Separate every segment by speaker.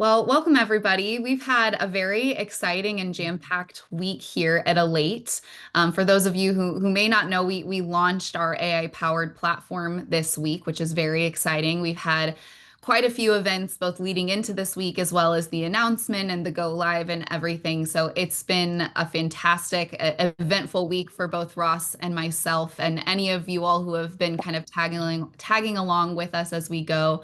Speaker 1: Well, welcome everybody. We've had a very exciting and jam-packed week here at Elate. For those of you who may not know, we launched our AI-powered platform this week, which is very exciting. We've had quite a few events both leading into this week as well as the announcement and the go live and everything. So it's been a fantastic, eventful week for both Ross and myself, and any of you all who have been kind of tagging along with us as we go.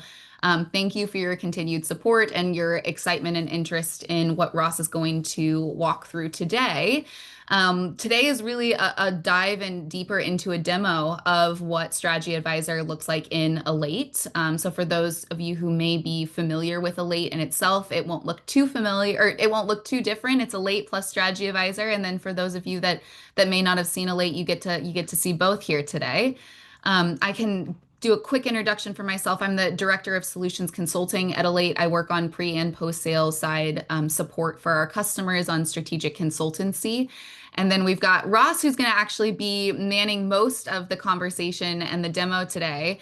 Speaker 1: Thank you for your continued support and your excitement and interest in what Ross is going to walk through today. Today is really a dive in deeper into a demo of what Strategy Advisor looks like in Elate. So for those of you who may be familiar with Elate in itself, it won't look too familiar or it won't look too different. It's Elate plus Strategy Advisor. And then for those of you that may not have seen Elate, you get to see both here today. I can do a quick introduction for myself. I'm the Director of Solutions Consulting at Elate. I work on pre and post sales side support for our customers on strategic consultancy. And then we've got Ross, who's going to actually be manning most of the conversation and the demo today.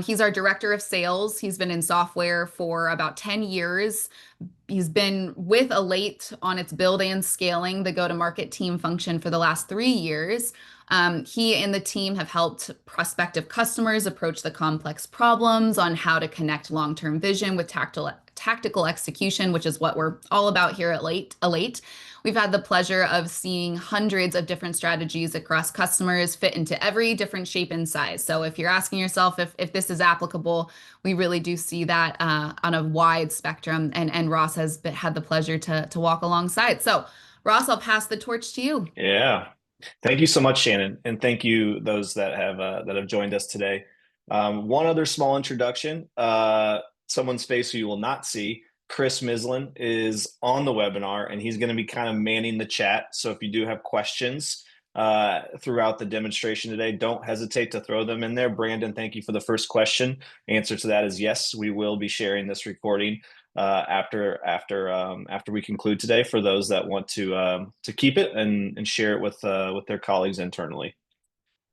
Speaker 1: He's our Director of Sales. He's been in software for about 10 years. He's been with Elate on its build and scaling the go-to-market team function for the last 3 years. He and the team have helped prospective customers approach the complex problems on how to connect long-term vision with tactical execution, which is what we're all about here at Elate. We've had the pleasure of seeing hundreds of different strategies across customers fit into every different shape and size. So if you're asking yourself if this is applicable, we really do see that on a wide spectrum. And Ross has had the pleasure to walk alongside. So Ross, I'll pass the torch to you.
Speaker 2: Yeah. Thank you so much, Shannon, and thank you those that have joined us today. One other small introduction. Someone's face who you will not see, Chris Mislin, is on the webinar, and he's going to be kind of manning the chat. So if you do have questions throughout the demonstration today, don't hesitate to throw them in there. Brandon, thank you for the first question. Answer to that is yes. We will be sharing this recording after we conclude today for those that want to keep it and share it with their colleagues internally.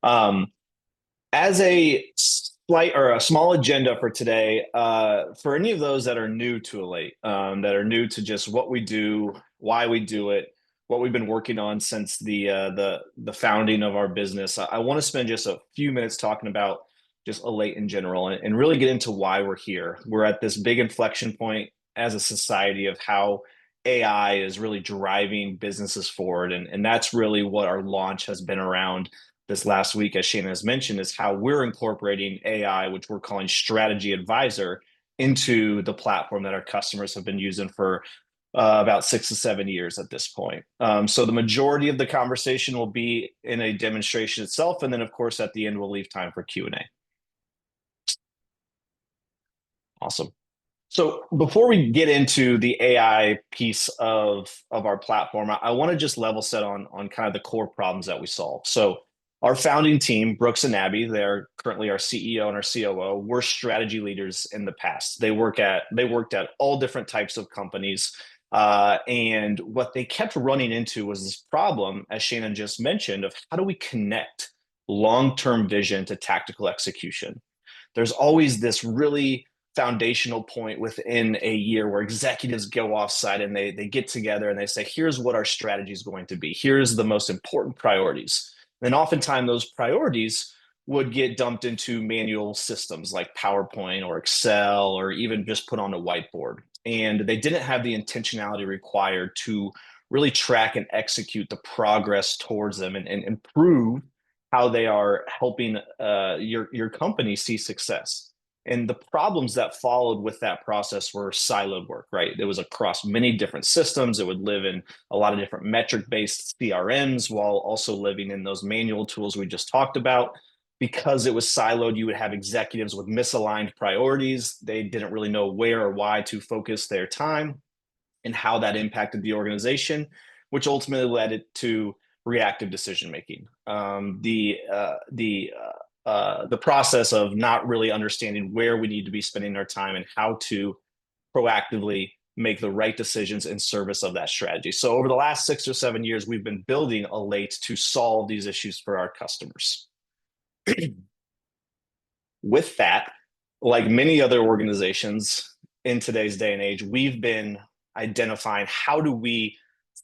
Speaker 2: As a slight or a small agenda for today, for any of those that are new to Elate, that are new to just what we do, why we do it, what we've been working on since the founding of our business, I want to spend just a few minutes talking about just Elate in general and really get into why we're here. We're at this big inflection point as a society of how AI is really driving businesses forward. And that's really what our launch has been around this last week, as Shannon has mentioned, is how we're incorporating AI, which we're calling Strategy Advisor, into the platform that our customers have been using for about 6 to 7 years at this point. So the majority of the conversation will be in a demonstration itself. And then, of course, at the end, we'll leave time for Q&A. Awesome. So before we get into the AI piece of our platform, I want to just level set on kind of the core problems that we solve. So our founding team, Brooks and Abby, they're currently our CEO and our COO, were strategy leaders in the past. They worked at all different types of companies. And what they kept running into was this problem, as Shannon just mentioned, of how do we connect long-term vision to tactical execution? There's always this really foundational point within a year where executives go offsite and they get together and they say, here's what our strategy is going to be. Here's the most important priorities. And oftentimes those priorities would get dumped into manual systems like PowerPoint or Excel or even just put on a whiteboard. And they didn't have the intentionality required to really track and execute the progress towards them and improve how they are helping your company see success. And the problems that followed with that process were siloed work, right? It was across many different systems. It would live in a lot of different metric-based CRMs while also living in those manual tools we just talked about. Because it was siloed, you would have executives with misaligned priorities. They didn't really know where or why to focus their time and how that impacted the organization, which ultimately led it to reactive decision making. The process of not really understanding where we need to be spending our time and how to proactively make the right decisions in service of that strategy. So over the last 6 or 7 years, we've been building Elate to solve these issues for our customers. With that, like many other organizations, in today's day and age, we've been identifying how do we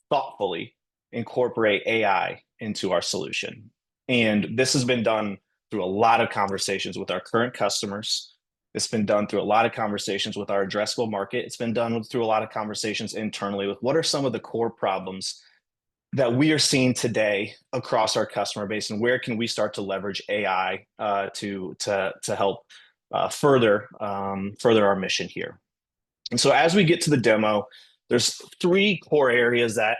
Speaker 2: thoughtfully incorporate AI into our solution. And this has been done through a lot of conversations with our current customers. It's been done through a lot of conversations with our addressable market. It's been done through a lot of conversations internally with what are some of the core problems that we are seeing today across our customer base, and where can we start to leverage AI to help further our mission here. And so as we get to the demo, there's three core areas that,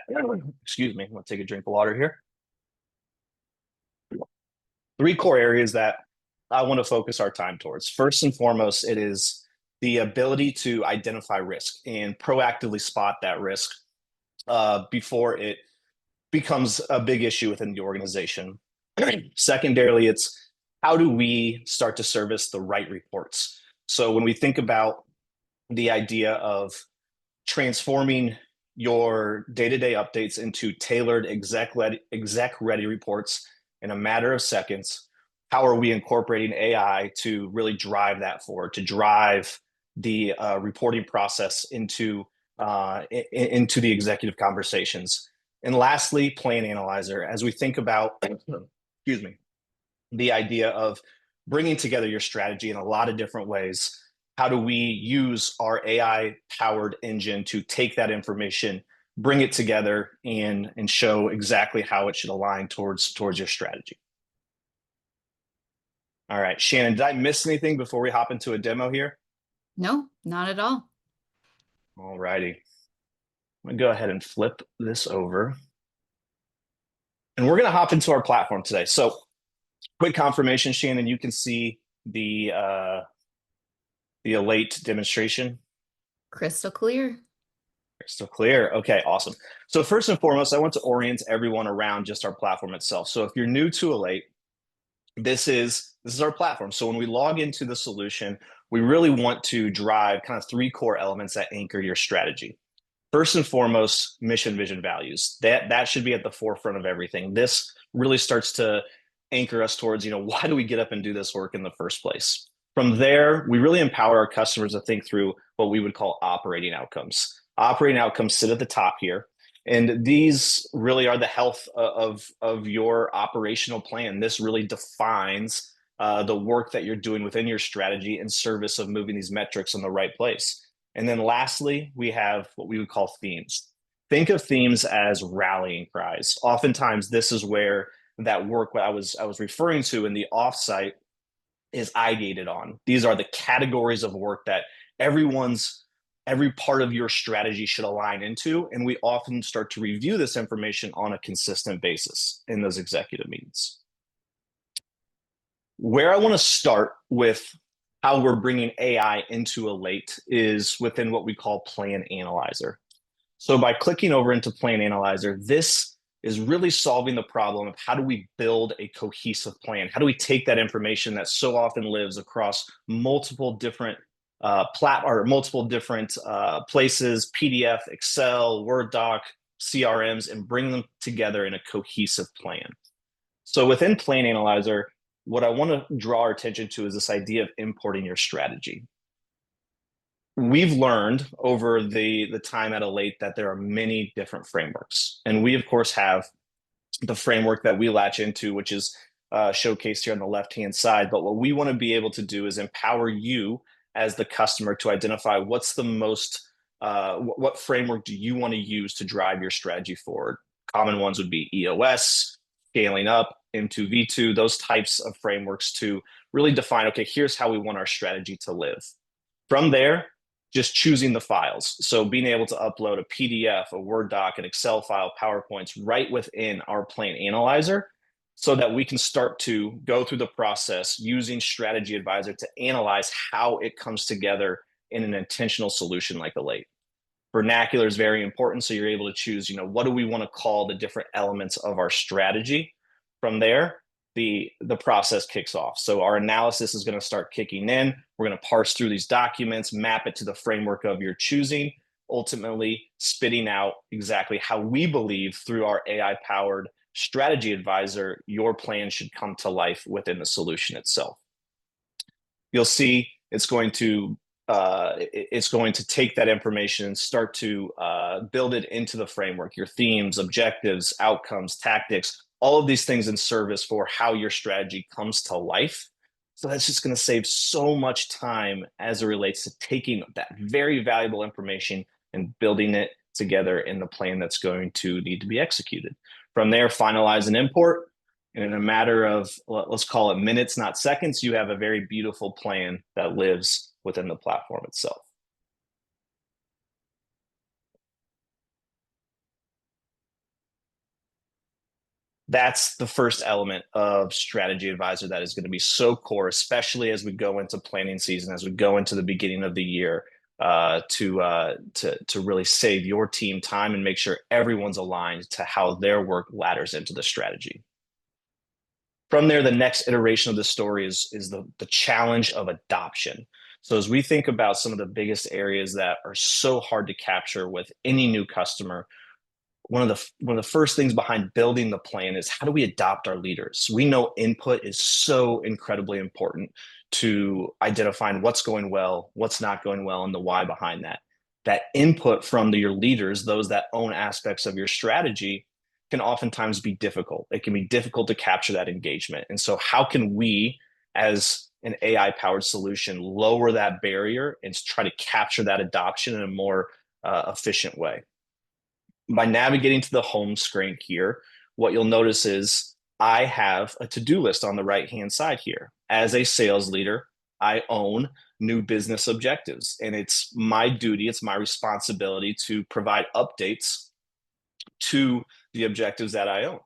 Speaker 2: excuse me, I'm gonna take a drink of water here. Three core areas that I want to focus our time towards. First and foremost, it is the ability to identify risk and proactively spot that risk before it becomes a big issue within the organization. Secondarily, it's how do we start to service the right reports? So when we think about the idea of transforming your day-to-day updates into tailored exec-ready reports in a matter of seconds, how are we incorporating AI to really drive that forward, to drive the reporting process into the executive conversations? And lastly, Plan Analyzer. As we think about, excuse me, the idea of bringing together your strategy in a lot of different ways, how do we use our AI-powered engine to take that information, bring it together, and show exactly how it should align towards your strategy? All right, Shannon, did I miss anything before we hop into a demo here?
Speaker 1: No, not at all.
Speaker 2: All righty. I'm gonna go ahead and flip this over. And we're gonna hop into our platform today. So quick confirmation, Shannon, you can see the Elate demonstration.
Speaker 1: Crystal clear.
Speaker 2: Crystal clear. Okay, awesome. So first and foremost, I want to orient everyone around just our platform itself. So if you're new to Elate, this is our platform. So when we log into the solution, we really want to drive kind of three core elements that anchor your strategy. First and foremost, mission, vision, values. That should be at the forefront of everything. This really starts to anchor us towards, why do we get up and do this work in the first place? From there, we really empower our customers to think through what we would call operating outcomes. Operating outcomes sit at the top here. And these really are the health of your operational plan. This really defines the work that you're doing within your strategy in service of moving these metrics in the right place. And then lastly, we have what we would call themes. Think of themes as rallying cries. Oftentimes, this is where that work I was referring to in the offsite is ideated on. These are the categories of work that every part of your strategy should align into. And we often start to review this information on a consistent basis in those executive meetings. Where I want to start with how we're bringing AI into Elate is within what we call Plan Analyzer. So by clicking over into Plan Analyzer, this is really solving the problem of how do we build a cohesive plan? How do we take that information that so often lives across multiple different places, PDF, Excel, Word doc, CRMs, and bring them together in a cohesive plan. So within Plan Analyzer, what I want to draw our attention to is this idea of importing your strategy. We've learned over the time at Elate that there are many different frameworks. And we, of course, have the framework that we latch into, which is showcased here on the left-hand side. But what we want to be able to do is empower you as the customer to identify what's the most, what framework do you want to use to drive your strategy forward. Common ones would be EOS, scaling up, M2, V2, those types of frameworks to really define, okay, here's how we want our strategy to live. From there, just choosing the files. So being able to upload a PDF, a Word doc, an Excel file, PowerPoints right within our Plan Analyzer so that we can start to go through the process using Strategy Advisor to analyze how it comes together in an intentional solution like Elate. Vernacular is very important, so you're able to choose, what do we want to call the different elements of our strategy. From there, the process kicks off. So our analysis is going to start kicking in. We're going to parse through these documents, map it to the framework of your choosing, ultimately spitting out exactly how we believe through our AI-powered Strategy Advisor, your plan should come to life within the solution itself. You'll see it's going to it's going to take that information and start to build it into the framework, your themes, objectives, outcomes, tactics, all of these things in service for how your strategy comes to life. So that's just going to save so much time as it relates to taking that very valuable information and building it together in the plan that's going to need to be executed. From there, finalize and import. And in a matter of, let's call it minutes, not seconds, you have a very beautiful plan that lives within the platform itself. That's the first element of Strategy Advisor that is going to be so core, especially as we go into planning season, as we go into the beginning of the year, to really save your team time and make sure everyone's aligned to how their work ladders into the strategy. From there, the next iteration of the story is the challenge of adoption. So as we think about some of the biggest areas that are so hard to capture with any new customer, one of the first things behind building the plan is how do we adopt our leaders? We know input is so incredibly important to identifying what's going well, what's not going well, and the why behind that. That input from your leaders, those that own aspects of your strategy, can oftentimes be difficult. It can be difficult to capture that engagement. And so how can we, as an AI powered solution, lower that barrier and try to capture that adoption in a more efficient way? By navigating to the home screen here, what you'll notice is I have a to-do list on the right-hand side here. As a sales leader, I own new business objectives, and it's my duty, it's my responsibility to provide updates to the objectives that I own.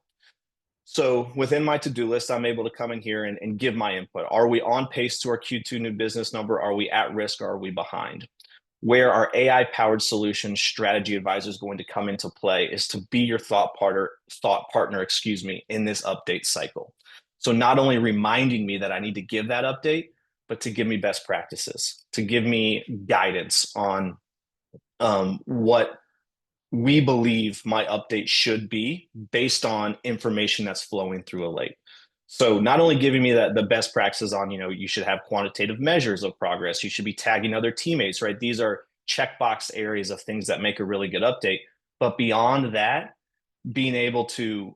Speaker 2: So within my to-do list, I'm able to come in here and give my input. Are we on pace to our Q2 new business number? Are we at risk? Or are we behind? Where our AI powered solution Strategy Advisor is going to come into play is to be your thought partner, in this update cycle. So not only reminding me that I need to give that update, but to give me best practices, to give me guidance on what we believe my update should be based on information that's flowing through Elate. So not only giving me the best practices on, you should have quantitative measures of progress, you should be tagging other teammates, right? These are checkbox areas of things that make a really good update. But beyond that, being able to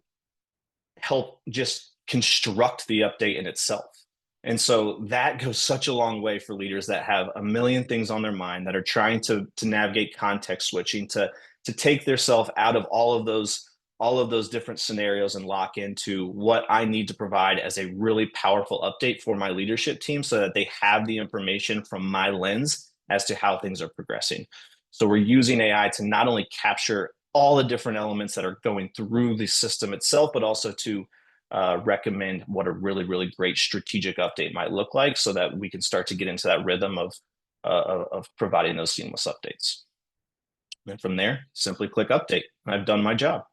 Speaker 2: help just construct the update in itself. And so that goes such a long way for leaders that have a million things on their mind, that are trying to navigate context switching, to take themselves out of all of those different scenarios and lock into what I need to provide as a really powerful update for my leadership team, so that they have the information from my lens as to how things are progressing. So we're using AI to not only capture all the different elements that are going through the system itself, but also to recommend what a really, really great strategic update might look like, so that we can start to get into that rhythm of providing those seamless updates. And from there, simply click update. I've done my job.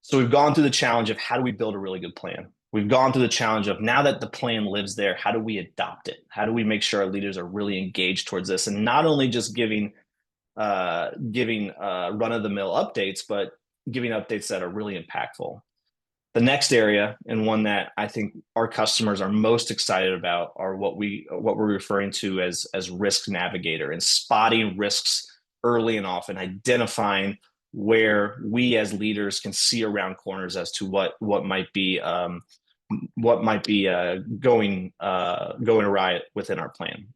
Speaker 2: So we've gone through the challenge of how do we build a really good plan? We've gone through the challenge of, now that the plan lives there, how do we adopt it? How do we make sure our leaders are really engaged towards this, and not only just giving run-of-the-mill updates, but giving updates that are really impactful. The next area, and one that I think our customers are most excited about, are what we're referring to as Risk Navigator, and spotting risks early and often, identifying where we as leaders can see around corners as to what might be going awry within our plan.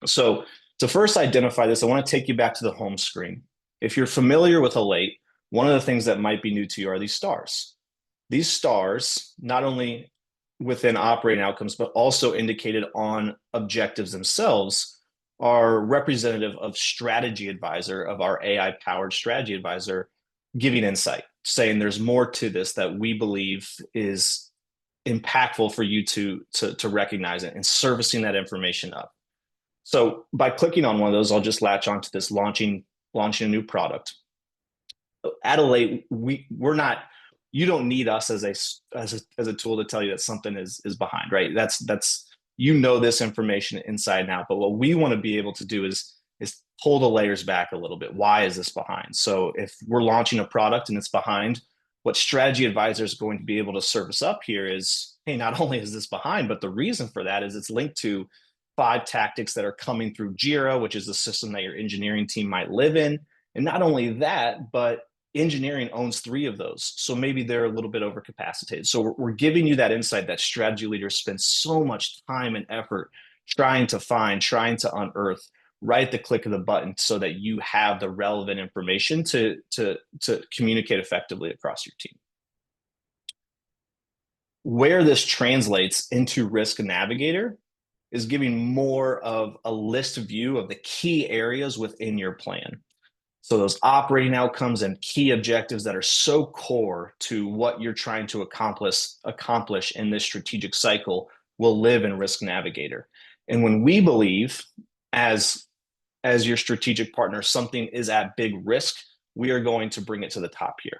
Speaker 2: So to first identify this, I want to take you back to the home screen. If you're familiar with Elate, one of the things that might be new to you are these stars. These stars, not only within operating outcomes, but also indicated on objectives themselves, are representative of Strategy Advisor, of our AI-powered Strategy Advisor, giving insight, saying there's more to this that we believe is impactful for you to recognize it, and servicing that information up. So by clicking on one of those, I'll just latch onto this launching a new product. At Elate, we're not. You don't need us as a tool to tell you that something is behind, right? That's this information inside and out. But what we want to be able to do is pull the layers back a little bit. Why is this behind? So if we're launching a product and it's behind, what strategy advisor is going to be able to service up here is, hey, not only is this behind, but the reason for that is it's linked to 5 tactics that are coming through Jira, which is the system that your engineering team might live in. And not only that, but engineering owns 3 of those. So maybe they're a little bit overcapacitated. So we're giving you that insight that strategy leaders spend so much time and effort trying to find, trying to unearth right at the click of the button so that you have the relevant information to communicate effectively across your team. Where this translates into Risk Navigator is giving more of a list view of the key areas within your plan. So those operating outcomes and key objectives that are so core to what you're trying to accomplish in this strategic cycle will live in Risk Navigator. And when we believe as your strategic partner, something is at big risk, we are going to bring it to the top here.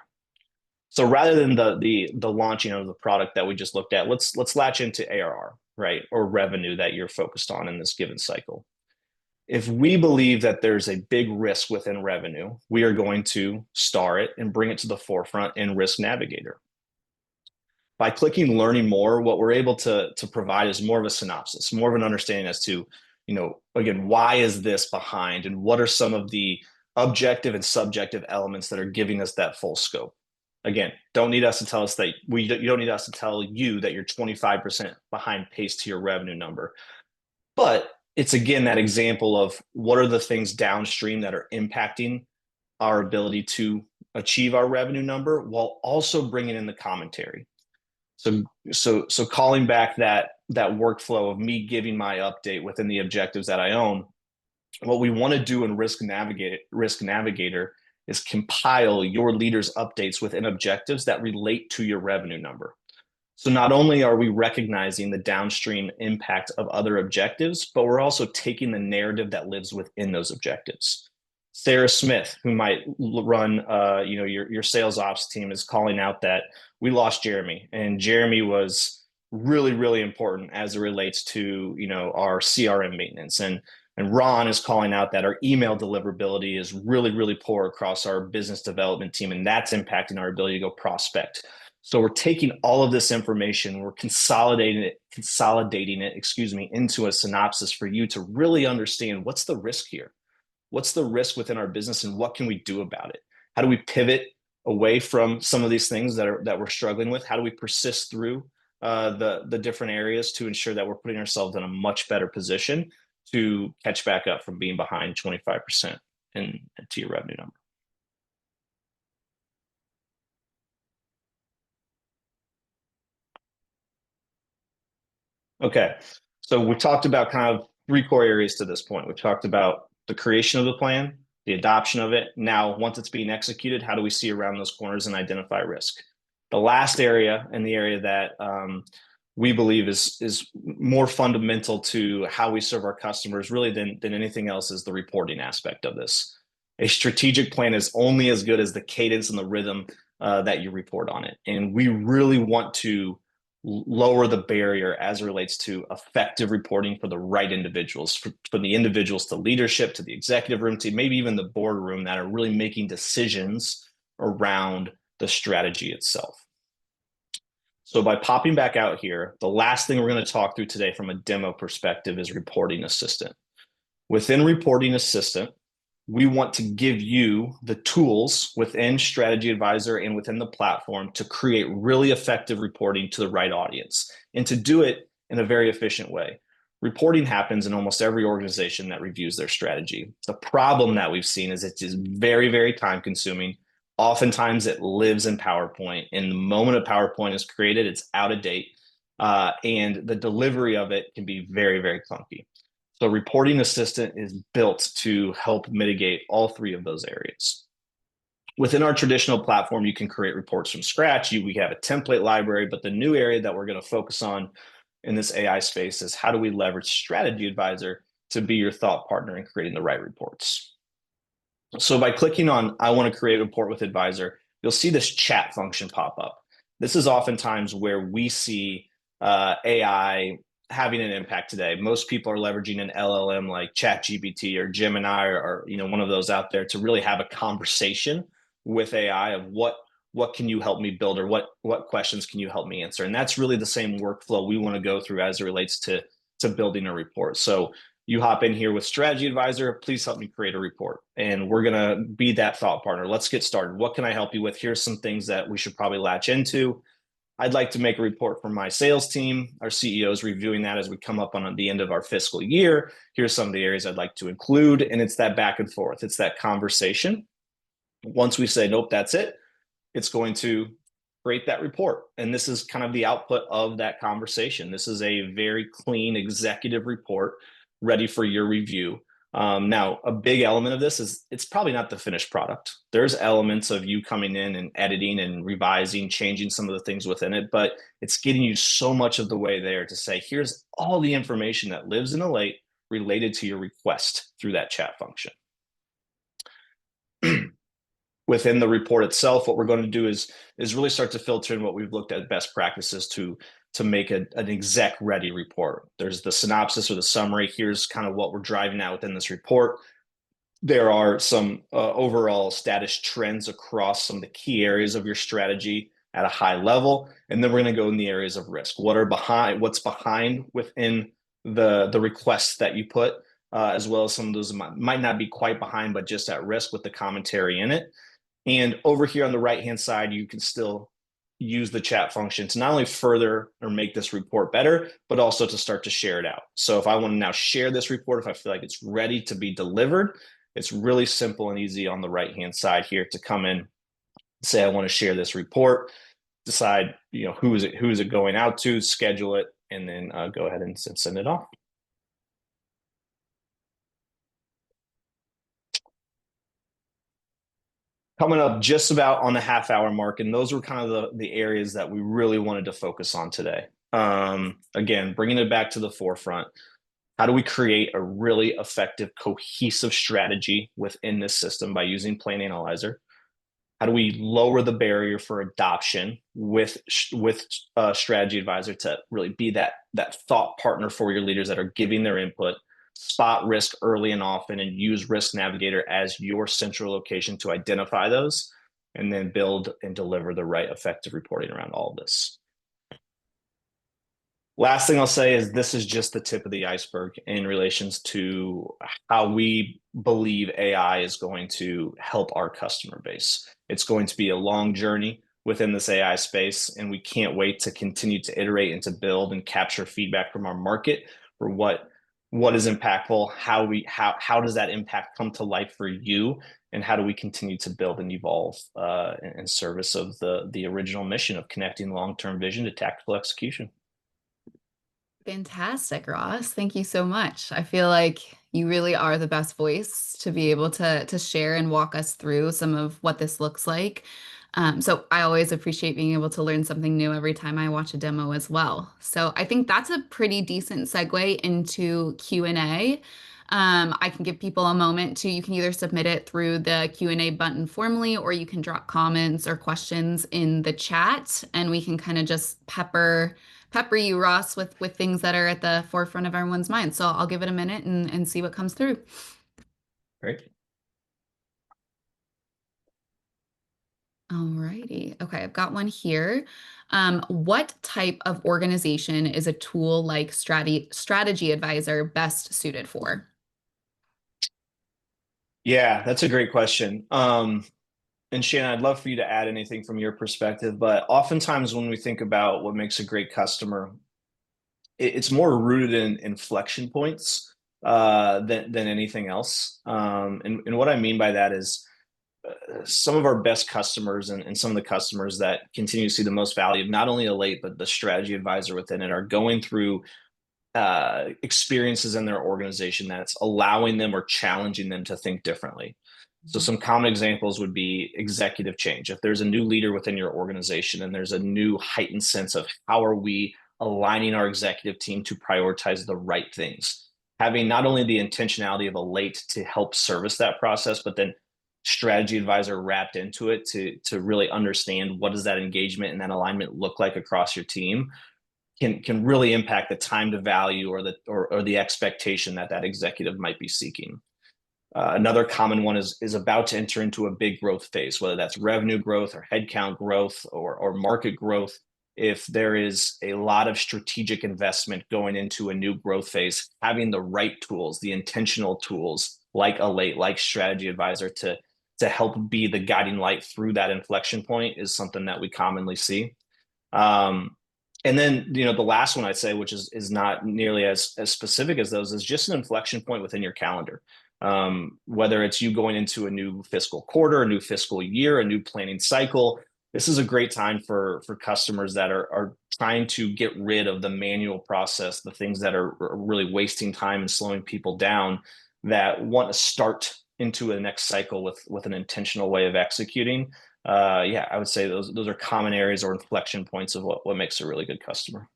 Speaker 2: So rather than the launching of the product that we just looked at, let's latch into ARR, right? Or revenue that you're focused on in this given cycle. If we believe that there's a big risk within revenue, we are going to star it and bring it to the forefront in Risk Navigator. By clicking learning more, what we're able to provide is more of a synopsis, more of an understanding as to, again, why is this behind and what are some of the objective and subjective elements that are giving us that full scope. Again, don't need us to tell us that you don't need us to tell you that you're 25% behind pace to your revenue number. But it's again that example of what are the things downstream that are impacting our ability to achieve our revenue number while also bringing in the commentary. So calling back that workflow of me giving my update within the objectives that I own, what we want to do in Risk Navigator is compile your leaders' updates within objectives that relate to your revenue number. So not only are we recognizing the downstream impact of other objectives, but we're also taking the narrative that lives within those objectives. Sarah Smith, who might run your sales ops team, is calling out that we lost Jeremy, and Jeremy was really, really important as it relates to our CRM maintenance. And Ron is calling out that our email deliverability is really, really poor across our business development team, and that's impacting our ability to go prospect. So we're taking all of this information, we're consolidating it, into a synopsis for you to really understand what's the risk here. What's the risk within our business and what can we do about it? How do we pivot away from some of these things that we're struggling with? How do we persist through the different areas to ensure that we're putting ourselves in a much better position to catch back up from being behind 25% to your revenue number? Okay, so we talked about kind of 3 core areas to this point. We've talked about the creation of the plan, the adoption of it. Now, once it's being executed, how do we see around those corners and identify risk? The last area, and the area that we believe is more fundamental to how we serve our customers, really than anything else, is the reporting aspect of this. A strategic plan is only as good as the cadence and the rhythm that you report on it. And we really want to lower the barrier as it relates to effective reporting for the right individuals, from the individuals to leadership, to the executive room, to maybe even the boardroom that are really making decisions around the strategy itself. So by popping back out here, the last thing we're going to talk through today from a demo perspective is Reporting Assistant. Within Reporting Assistant, we want to give you the tools within Strategy Advisor and within the platform to create really effective reporting to the right audience and to do it in a very efficient way. Reporting happens in almost every organization that reviews their strategy. The problem that we've seen is it is very, very time consuming. Oftentimes it lives in PowerPoint, and the moment a PowerPoint is created, it's out of date, and the delivery of it can be very, very clunky. So Reporting Assistant is built to help mitigate all 3 of those areas. Within our traditional platform, you can create reports from scratch. We have a template library, but the new area that we're going to focus on in this AI space is how do we leverage Strategy Advisor to be your thought partner in creating the right reports. So by clicking on I want to create a report with Advisor, you'll see this chat function pop up. This is oftentimes where we see AI having an impact today. Most people are leveraging an LLM like ChatGPT or Gemini or one of those out there to really have a conversation with AI of what what can you help me build, or what questions can you help me answer? And that's really the same workflow we want to go through as it relates to building a report. So you hop in here with strategy advisor, please help me create a report. And we're going to be that thought partner. Let's get started. What can I help you with? Here's some things that we should probably latch into. I'd like to make a report for my sales team. Our CEO is reviewing that as we come up on the end of our fiscal year. Here's some of the areas I'd like to include. And it's that back and forth. It's that conversation. Once we say, nope, that's it, it's going to create that report. And this is kind of the output of that conversation. This is a very clean executive report ready for your review. Now, a big element of this is it's probably not the finished product. There's elements of you coming in and editing and revising, changing some of the things within it, but it's getting you so much of the way there to say, here's all the information that lives in Elate related to your request through that chat function. Within the report itself, what we're going to do is really start to filter in what we've looked at best practices to make an exec-ready report. There's the synopsis or the summary. Here's kind of what we're driving at within this report. There are some overall status trends across some of the key areas of your strategy at a high level. And then we're going to go in the areas of risk. What's behind within the requests that you put, as well as some of those might not be quite behind, but just at risk with the commentary in it. And over here on the right-hand side, you can still use the chat function to not only further or make this report better, but also to start to share it out. So if I want to now share this report, if I feel like it's ready to be delivered, it's really simple and easy on the right-hand side here to come in, say I want to share this report, decide who is it going out to, schedule it, and then go ahead and send it off. Coming up just about on the half-hour mark, and those were kind of the areas that we really wanted to focus on today. Again, bringing it back to the forefront. How do we create a really effective, cohesive strategy within this system by using Plan Analyzer? How do we lower the barrier for adoption with Strategy Advisor to really be that thought partner for your leaders that are giving their input? Spot risk early and often, and use Risk Navigator as your central location to identify those, and then build and deliver the right effective reporting around all of this. Last thing I'll say is this is just the tip of the iceberg in relations to how we believe AI is going to help our customer base. It's going to be a long journey within this AI space, and we can't wait to continue to iterate and to build and capture feedback from our market for what is impactful, how does that impact come to life for you, and how do we continue to build and evolve in service of the original mission of connecting long-term vision to tactical execution.
Speaker 1: Fantastic, Ross. Thank you so much. I feel like you really are the best voice to be able to share and walk us through some of what this looks like. So I always appreciate being able to learn something new every time I watch a demo as well. So I think that's a pretty decent segue into Q&A. I can give people a moment to, you can either submit it through the Q&A button formally, or you can drop comments or questions in the chat, and we can kind of just pepper you, Ross, with things that are at the forefront of everyone's mind. So I'll give it a minute and see what comes through.
Speaker 2: Great.
Speaker 1: All righty. Okay, I've got one here. What type of organization is a tool like Strategy Advisor best suited for?
Speaker 2: Yeah, that's a great question. And Shannon, I'd love for you to add anything from your perspective, but oftentimes when we think about what makes a great customer, it's more rooted in inflection points than anything else. And what I mean by that is some of our best customers and some of the customers that continue to see the most value of not only Elate, but the strategy advisor within it are going through experiences in their organization that's allowing them or challenging them to think differently. So some common examples would be executive change. If there's a new leader within your organization and there's a new heightened sense of how are we aligning our executive team to prioritize the right things, having not only the intentionality of Elate to help service that process, but then strategy advisor wrapped into it to really understand what does that engagement and that alignment look like across your team can really impact the time to value or the expectation that executive might be seeking. Another common one is about to enter into a big growth phase, whether that's revenue growth or headcount growth or market growth. If there is a lot of strategic investment going into a new growth phase, having the right tools, the intentional tools like Elate, like Strategy Advisor to help be the guiding light through that inflection point is something that we commonly see. Um, and then, the last one I'd say, which is not nearly as specific as those, is just an inflection point within your calendar. Whether it's you going into a new fiscal quarter, a new fiscal year, a new planning cycle, this is a great time for customers that are trying to get rid of the manual process, the things that are really wasting time and slowing people down, that want to start into a next cycle with an intentional way of executing. Yeah, I would say those are common areas or inflection points of what makes a really good customer.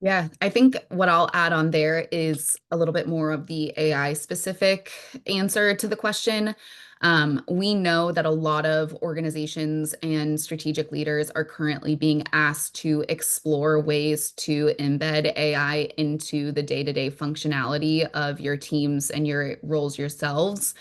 Speaker 1: Yeah, I think what I'll add on there is a little bit more of the AI specific answer to the question. We know that a lot of organizations and strategic leaders are currently being asked to explore ways to embed AI into the day-to-day functionality of your teams and your roles yourselves.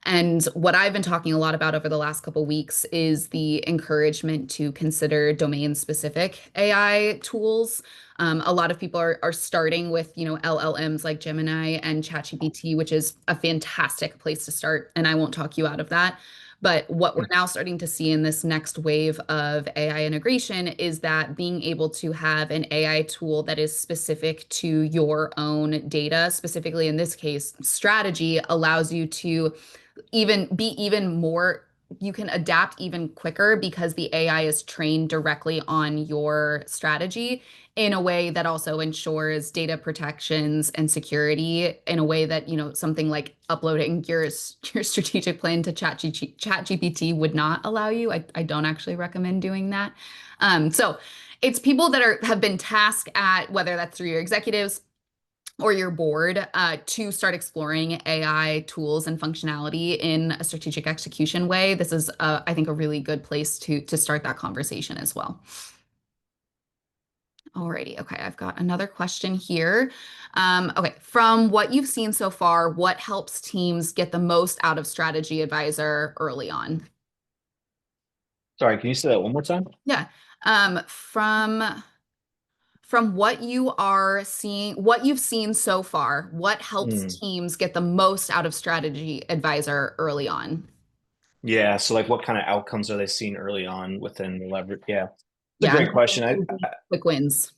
Speaker 1: And what I've been talking a lot about over the last couple of weeks is the encouragement to consider domain specific AI tools. A lot of people are starting with, LLMs like Gemini and ChatGPT, which is a fantastic place to start. And I won't talk you out of that. But what we're now starting to see in this next wave of AI integration is that being able to have an AI tool that is specific to your own data, specifically in this case, strategy, allows you to even more, you can adapt even quicker because the AI is trained directly on your strategy in a way that also ensures data protections and security in a way that, something like uploading your strategic plan to ChatGPT would not allow you. I don't actually recommend doing that. So it's people that have been tasked at, whether that's through your executives or your board, to start exploring AI tools and functionality in a strategic execution way. This is, I think, a really good place to start that conversation as well. Alrighty, okay, I've got another question here. Okay, from what you've seen so far, what helps teams get the most out of Strategy Advisor early on?
Speaker 2: Sorry, can you say that one more time?
Speaker 1: Yeah. From what you are seeing, what you've seen so far, what helps
Speaker 2: Mm.
Speaker 1: teams get the most out of Strategy Advisor early on?
Speaker 2: Yeah, so like what kind of outcomes are they seeing early on within the leverage? Yeah, it's a
Speaker 1: Yeah,
Speaker 2: great question.
Speaker 1: quick wins.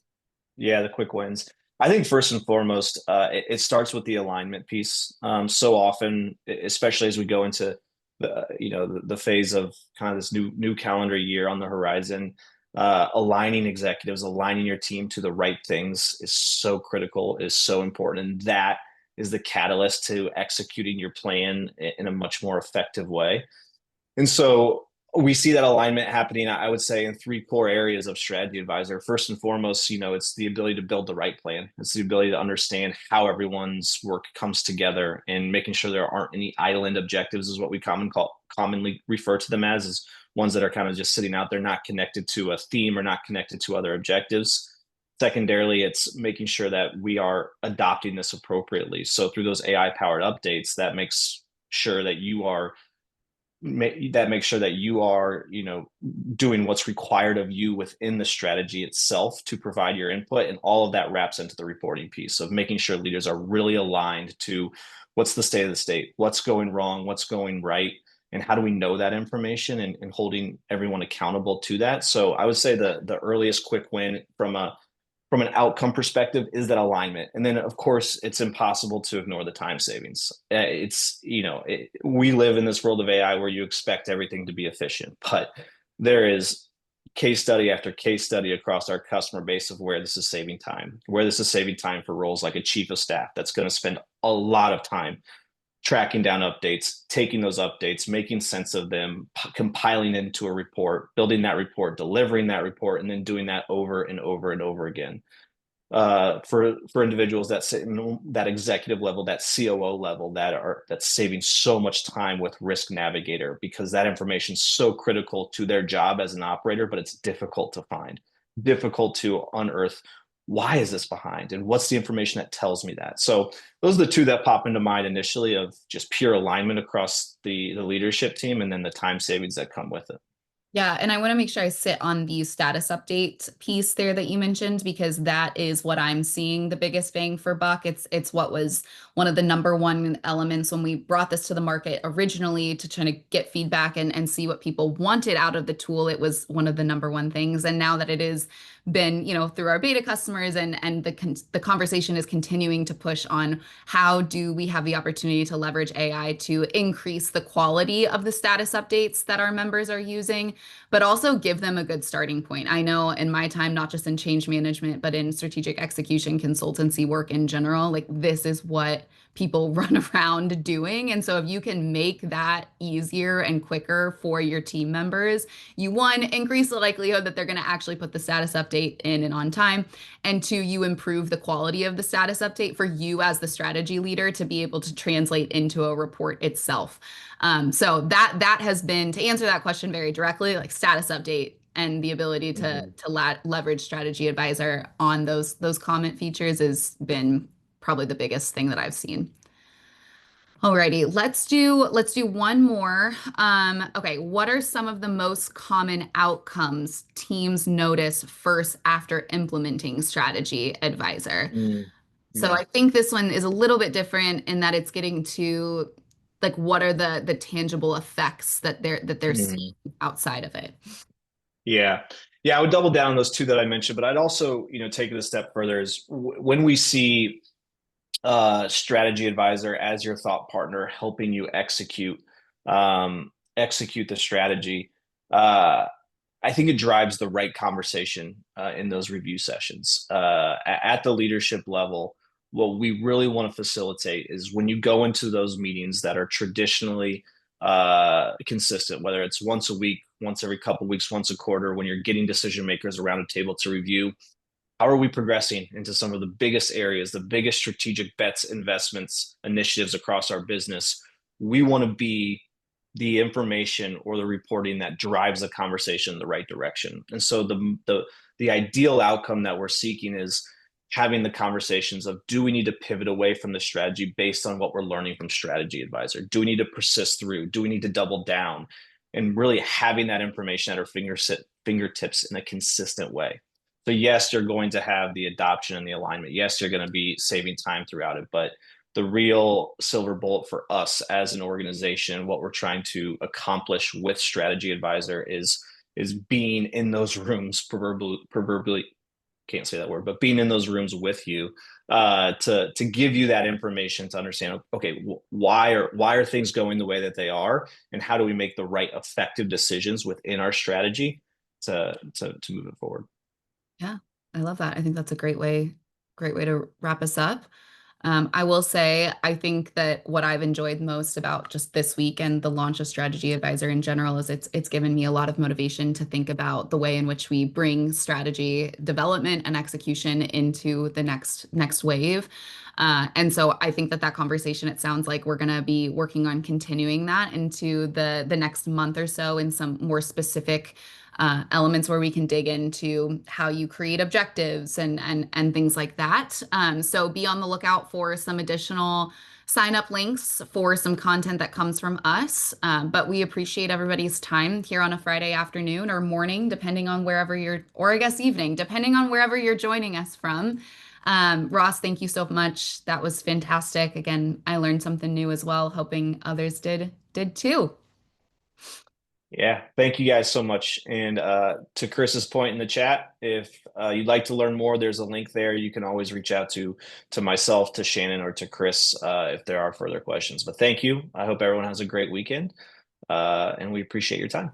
Speaker 2: Yeah, the quick wins. I think first and foremost, it starts with the alignment piece. So often, especially as we go into the phase of kind of this new calendar year on the horizon, aligning executives, aligning your team to the right things is so critical, is so important, and that is the catalyst to executing your plan in a much more effective way. And so we see that alignment happening, I would say, in three core areas of Strategy Advisor. First and foremost, it's the ability to build the right plan. It's the ability to understand how everyone's work comes together and making sure there aren't any island objectives, is what we commonly refer to them as ones that are kind of just sitting out there, not connected to a theme or not connected to other objectives. Secondarily, it's making sure that we are adopting this appropriately. So through those AI powered updates, that makes sure that you are makes sure that you are doing what's required of you within the strategy itself to provide your input, and all of that wraps into the reporting piece of making sure leaders are really aligned to what's the state of the state, what's going wrong, what's going right, and how do we know that information, and holding everyone accountable to that. So I would say the earliest quick win from an outcome perspective is that alignment. And then of course it's impossible to ignore the time savings. We live in this world of AI where you expect everything to be efficient, but there is case study after case study across our customer base of where this is saving time, for roles like a chief of staff that's going to spend a lot of time tracking down updates, taking those updates, making sense of them, compiling into a report, building that report, delivering that report, and then doing that over and over and over again. For individuals that sit in that executive level, that COO level, that's saving so much time with Risk Navigator, because that information is so critical to their job as an operator, but it's difficult to find, difficult to unearth why is this behind? And what's the information that tells me that? So those are the two that pop into mind initially of just pure alignment across the leadership team and then the time savings that come with it.
Speaker 1: Yeah, and I want to make sure I sit on the status update piece there that you mentioned because that is what I'm seeing the biggest bang for buck. It's what was one of the number one elements when we brought this to the market originally to try to get feedback and see what people wanted out of the tool. It was one of the number one things. And now that it is been, through our beta customers and the conversation is continuing to push on how do we have the opportunity to leverage AI to increase the quality of the status updates that our members are using, but also give them a good starting point. I know in my time, not just in change management, but in strategic execution consultancy work in general, like this is what people run around doing. And so if you can make that easier and quicker for your team members, you one, increase the likelihood that they're going to actually put the status update in and on time. And two, you improve the quality of the status update for you as the strategy leader to be able to translate into a report itself. So that has been to answer that question very directly, like status update and the ability to
Speaker 2: Mhm.
Speaker 1: leverage strategy advisor on those comment features has been probably the biggest thing that I've seen. Alrighty, let's do one more. Okay, what are some of the most common outcomes teams notice first after implementing strategy advisor?
Speaker 2: Mm.
Speaker 1: So I think this one is a little bit different in that it's getting to like what are the tangible effects that they're
Speaker 2: Mm.
Speaker 1: seeing outside of it.
Speaker 2: Yeah. Yeah, I would double down on those two that I mentioned, but I'd also, take it a step further is when we see strategy advisor as your thought partner helping you execute the strategy. Uh, I think it drives the right conversation in those review sessions. At the leadership level, what we really want to facilitate is when you go into those meetings that are traditionally consistent, whether it's once a week, once every couple of weeks, once a quarter, when you're getting decision makers around a table to review how are we progressing into some of the biggest areas, the biggest strategic bets, investments, initiatives across our business? We want to be the information or the reporting that drives the conversation in the right direction. And so the ideal outcome that we're seeking is having the conversations of do we need to pivot away from the strategy based on what we're learning from strategy advisor? Do we need to persist through? Do we need to double down? And really having that information at our fingertips in a consistent way. So yes, you're going to have the adoption and the alignment. Yes, you're going to be saving time throughout it, but the real silver bullet for us as an organization, what we're trying to accomplish with Strategy Advisor is being in those rooms, proverbially can't say that word, but being in those rooms with you to give you that information to understand. Okay, why are things going the way that they are, and how do we make the right effective decisions within our strategy to move it forward.
Speaker 1: Yeah, I love that. I think that's a great way to wrap us up. I will say, I think that what I've enjoyed most about just this week and the launch of Strategy Advisor in general is it's given me a lot of motivation to think about the way in which we bring strategy development and execution into the next wave. And so I think that conversation, it sounds like we're going to be working on continuing that into the next month or so in some more specific elements where we can dig into how you create objectives and things like that. So be on the lookout for some additional sign up links for some content that comes from us. But we appreciate everybody's time here on a Friday afternoon or morning, depending on wherever or I guess evening, depending on wherever you're joining us from. Ross, thank you so much. That was fantastic. Again, I learned something new as well, hoping others did too.
Speaker 2: Yeah, thank you guys so much. And to Chris's point in the chat, if you'd like to learn more, there's a link there. You can always reach out to myself, to Shannon, or to Chris if there are further questions. But thank you. I hope everyone has a great weekend, and we appreciate your time.